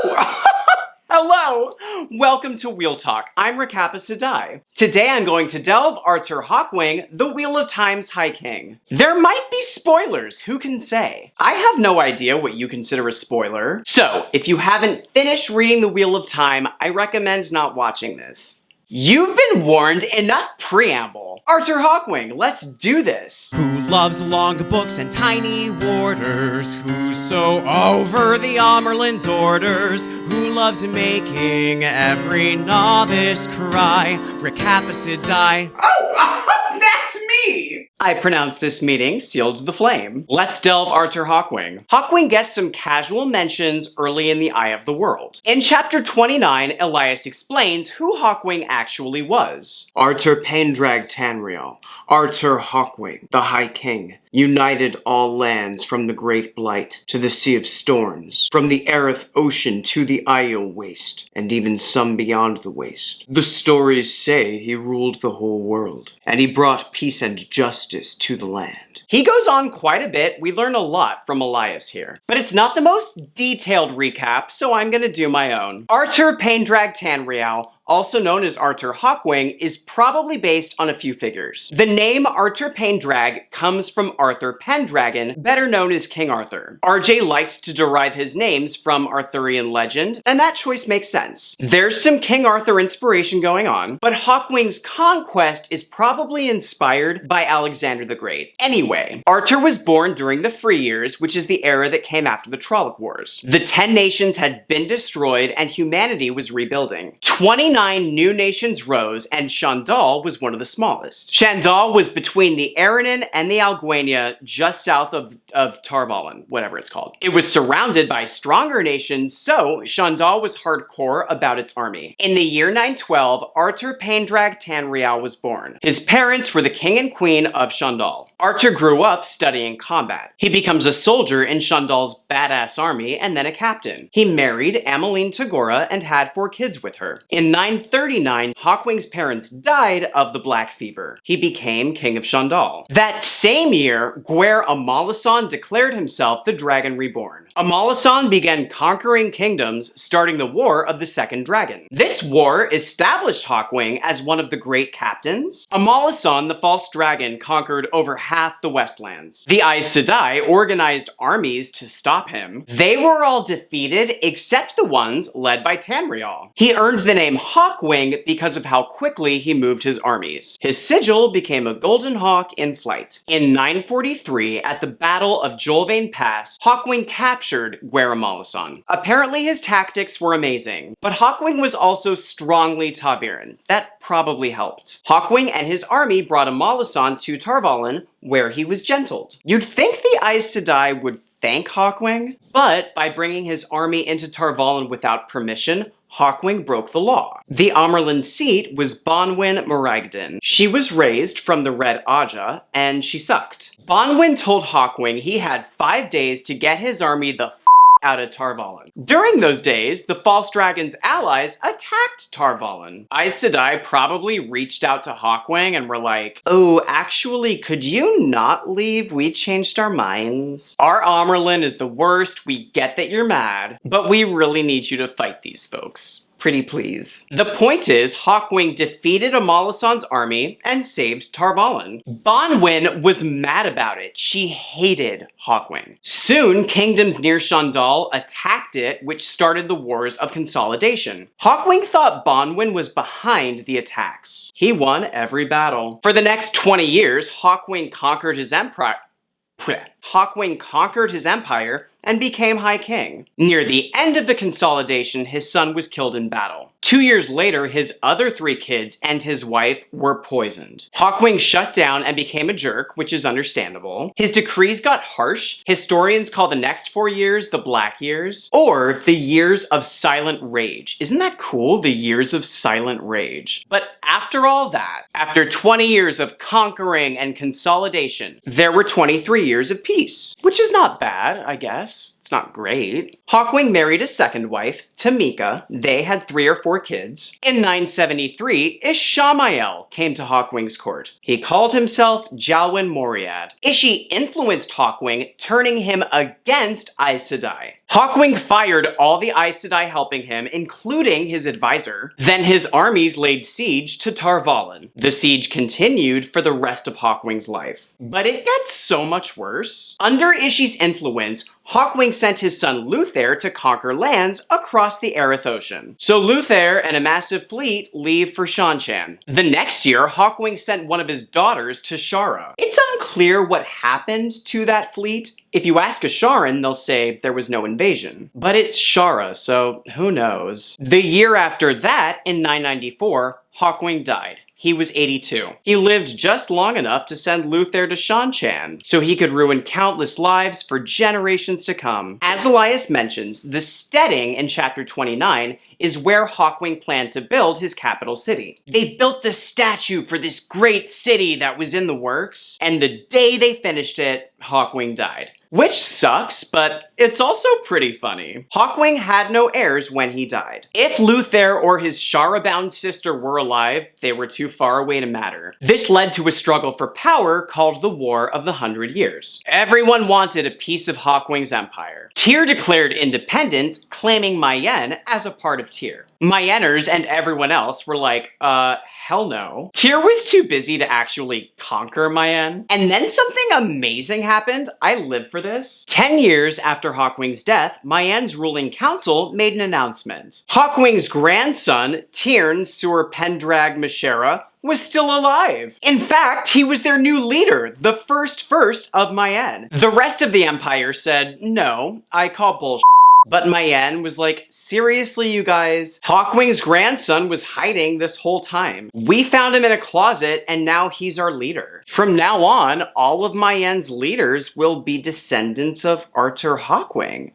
Oh! Hello! Welcome to Wheel Talk. I'm Recappa Sedai. Today I'm going to delve Artur Hawkwing, the Wheel of Time's High King. There might be spoilers, who can say? I have no idea what you consider a spoiler. So, if you haven't finished reading the Wheel of Time, I recommend not watching this. You've been warned, enough preamble. Artur Hawkwing, let's do this. Who loves long books and tiny warders? Who's so over the Amerlin's orders? Who loves making every novice cry? Recappa Sedai. Oh, that's me! I pronounce this meeting sealed to the flame. Let's delve Artur Hawkwing. Hawkwing gets some casual mentions early in the Eye of the World. In chapter 29, Elias explains who Hawkwing actually was. Artur Pendrag Tanriel, Artur Hawkwing, the High King, united all lands from the Great Blight to the Sea of Storms, from the Aerith Ocean to the Io Waste, and even some beyond the waste. The stories say he ruled the whole world, and he brought peace and justice to the land. He goes on quite a bit. We learn a lot from Elias here. But it's not the most detailed recap, so I'm gonna do my own. Artur Pendrag Tanriel, also known as Artur Hawkwing, is probably based on a few figures. The name Artur Pendrag comes from Arthur Pendragon, better known as King Arthur. RJ liked to derive his names from Arthurian legend, and that choice makes sense. There's some King Arthur inspiration going on, but Hawkwing's conquest is probably inspired by Alexander the Great. Anyway, Arthur was born during the Free Years, which is the era that came after the Trolloc Wars. The 10 nations had been destroyed and humanity was rebuilding. 29 new nations rose, and Shandal was one of the smallest. Shandal was between the Aranan and the Alguenia, just south of Tarvalin, whatever it's called. It was surrounded by stronger nations, so Shandal was hardcore about its army. In the year 912, Artur Pendrag Tanriel was born. His parents were the king and queen of Shandal. Artur grew up studying combat. He becomes a soldier in Shandal's badass army and then a captain. He married Ameline Tagora and had 4 kids with her. In 939, Hawkwing's parents died of the Black Fever. He became king of Shandal. That same year, Gwer Amalasan declared himself the Dragon Reborn. Amalasan began conquering kingdoms, starting the War of the Second Dragon. This war established Hawkwing as one of the great captains. Amalasan, the false dragon, conquered over half the Westlands. The Aes Sedai organized armies to stop him. They were all defeated except the ones led by Tanriel. He earned the name Hawkwing because of how quickly he moved his armies. His sigil became a golden hawk in flight. In 943, at the Battle of Jolvain Pass, Hawkwing captured Gwer Amalasan. Apparently his tactics were amazing, but Hawkwing was also strongly Taviran. That probably helped. Hawkwing and his army brought Amalasan to Tarvalin, where he was gentled. You'd think the Aes Sedai would thank Hawkwing, but by bringing his army into Tarvalin without permission, Hawkwing broke the law. The Amerlin seat was Bonwyn Moragdon. She was raised from the Red Aja, and she sucked. Bonwyn told Hawkwing he had 5 days to get his army the out of Tarvalin. During those days, the False Dragon's allies attacked Tarvalin. Aes Sedai probably reached out to Hawkwing and were like, "Oh, actually, could you not leave? We changed our minds. Our Amerlin is the worst. We get that you're mad, but we really need you to fight these folks. Pretty please." The point is, Hawkwing defeated Amalasan's army and saved Tarvalin. Bonwyn was mad about it. She hated Hawkwing. Soon, kingdoms near Shandal attacked it, which started the Wars of Consolidation. Hawkwing thought Bonwyn was behind the attacks. He won every battle. For the next 20 years, Hawkwing conquered his empire and became High King. Near the end of the consolidation, his son was killed in battle. 2 years later, his other 3 kids and his wife were poisoned. Hawkwing shut down and became a jerk, which is understandable. His decrees got harsh. Historians call the next 4 years the Black Years, or the Years of Silent Rage. Isn't that cool? The Years of Silent Rage. But after all that, after 20 years of conquering and consolidation, there were 23 years of peace, which is not bad, I guess. It's not great. Hawkwing married a second wife, Tamika. They had 3 or 4 kids. In 973, Ishamael came to Hawkwing's court. He called himself Jalwyn Moriad. Ishi influenced Hawkwing, turning him against Aes Sedai. Hawkwing fired all the Aes Sedai helping him, including his advisor. Then his armies laid siege to Tar Valon. The siege continued for the rest of Hawkwing's life. But it gets so much worse. Under Ishi's influence, Hawkwing sent his son Luther to conquer lands across the Aryth Ocean. So Luther and a massive fleet leave for Seanchan. The next year, Hawkwing sent one of his daughters to Shara. It's unclear what happened to that fleet. If you ask a Sharan, they'll say there was no invasion. But it's Shara, so who knows? The year after that, in 994, Hawkwing died. He was 82. He lived just long enough to send Luther to Seanchan, so he could ruin countless lives for generations to come. As Elias mentions, the steading in chapter 29 is where Hawkwing planned to build his capital city. They built the statue for this great city that was in the works, and the day they finished it, Hawkwing died. Which sucks, but it's also pretty funny. Hawkwing had no heirs when he died. If Luther or his Shara-bound sister were alive, they were too far away to matter. This led to a struggle for power called the War of the 100 Years. Everyone wanted a piece of Hawkwing's empire. Tyr declared independence, claiming Mayenne as a part of Tyr. Mayenners and everyone else were like, hell no. Tyr was too busy to actually conquer Mayenne. And then something amazing happened. I lived for this. 10 years after Hawkwing's death, Mayenne's ruling council made an announcement. Hawkwing's grandson, Tyrn Sur Pendrag Meshera, was still alive. In fact, he was their new leader, the first of Mayenne. The rest of the empire said, no, I call bullshit. But Mayenne was like, seriously, you guys? Hawkwing's grandson was hiding this whole time. We found him in a closet, and now he's our leader. From now on, all of Mayenne's leaders will be descendants of Artur Hawkwing.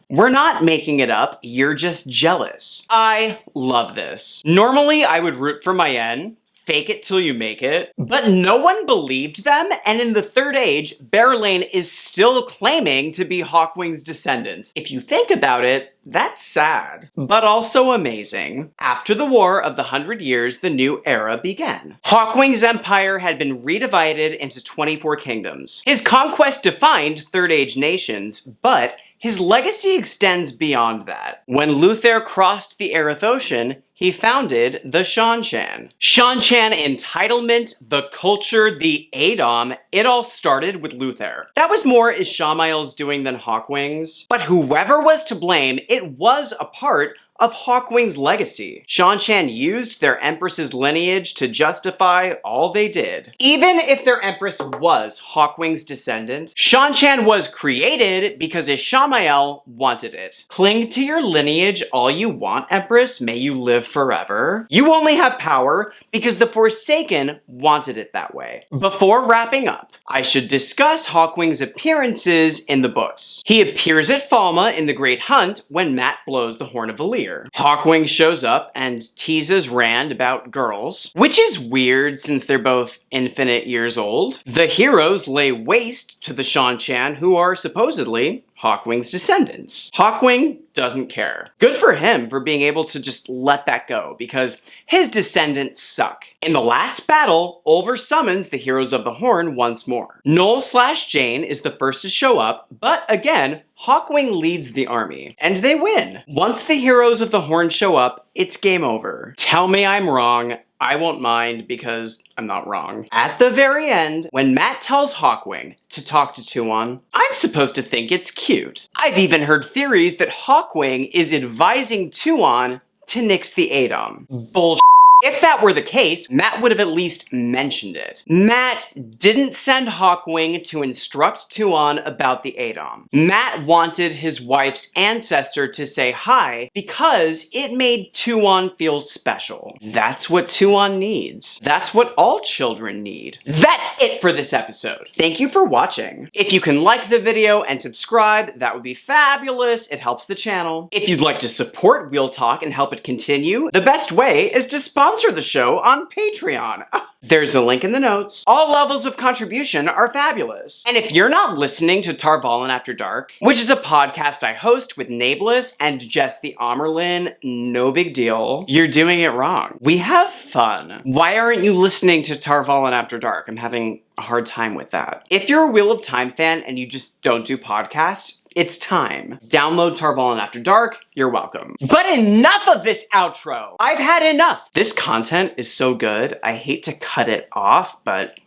We're not making it up, you're just jealous. I love this. Normally, I would root for Mayenne. Fake it till you make it. But no one believed them, and in the Third Age, Berelain is still claiming to be Hawkwing's descendant. If you think about it, that's sad, but also amazing. After the War of the 100 Years, the new era began. Hawkwing's empire had been redivided into 24 kingdoms. His conquest defined Third Age nations, but his legacy extends beyond that. When Luther crossed the Aryth Ocean, he founded the Seanchan. Seanchan entitlement, the culture, the Adom, it all started with Luther. That was more Ishamael's doing than Hawkwing's, but whoever was to blame, it was a part of Hawkwing's legacy. Seanchan used their empress's lineage to justify all they did. Even if their empress was Hawkwing's descendant, Seanchan was created because Ishamael wanted it. Cling to your lineage all you want, empress, may you live forever. You only have power because the Forsaken wanted it that way. Before wrapping up, I should discuss Hawkwing's appearances in the books. He appears at Falma in The Great Hunt when Mat blows the Horn of Valir. Hawkwing shows up and teases Rand about girls, which is weird since they're both infinite years old. The heroes lay waste to the Seanchan, who are supposedly Hawkwing's descendants. Hawkwing doesn't care. Good for him for being able to just let that go, because his descendants suck. In the last battle, Ulver summons the Heroes of the Horn once more. Noel/Jane is the first to show up, but again, Hawkwing leads the army, and they win. Once the Heroes of the Horn show up, it's game over. Tell me I'm wrong. I won't mind because I'm not wrong. At the very end, when Mat tells Hawkwing to talk to Tuon, I'm supposed to think it's cute. I've even heard theories that Hawkwing is advising Tuon to nix the Adom. Bullshit. If that were the case, Mat would have at least mentioned it. Mat didn't send Hawkwing to instruct Tuon about the Adom. Mat wanted his wife's ancestor to say hi because it made Tuon feel special. That's what Tuon needs. That's what all children need. That's it for this episode. Thank you for watching. If you can like the video and subscribe, that would be fabulous. It helps the channel. If you'd like to support Wheel Talk and help it continue, the best way is to sponsor sponsor the show on Patreon. There's a link in the notes. All levels of contribution are fabulous. And if you're not listening to Tarvalin After Dark, which is a podcast I host with Nablus and Jess the Amerlin, no big deal, you're doing it wrong. We have fun. Why aren't you listening to Tarvalin After Dark? I'm having a hard time with that. If you're a Wheel of Time fan and you just don't do podcasts, it's time. Download Tarvalin After Dark, you're welcome. But enough of this outro! I've had enough! This content is so good, I hate to cut it off, but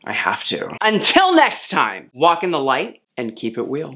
I have to. Until next time, walk in the light and keep it wheel.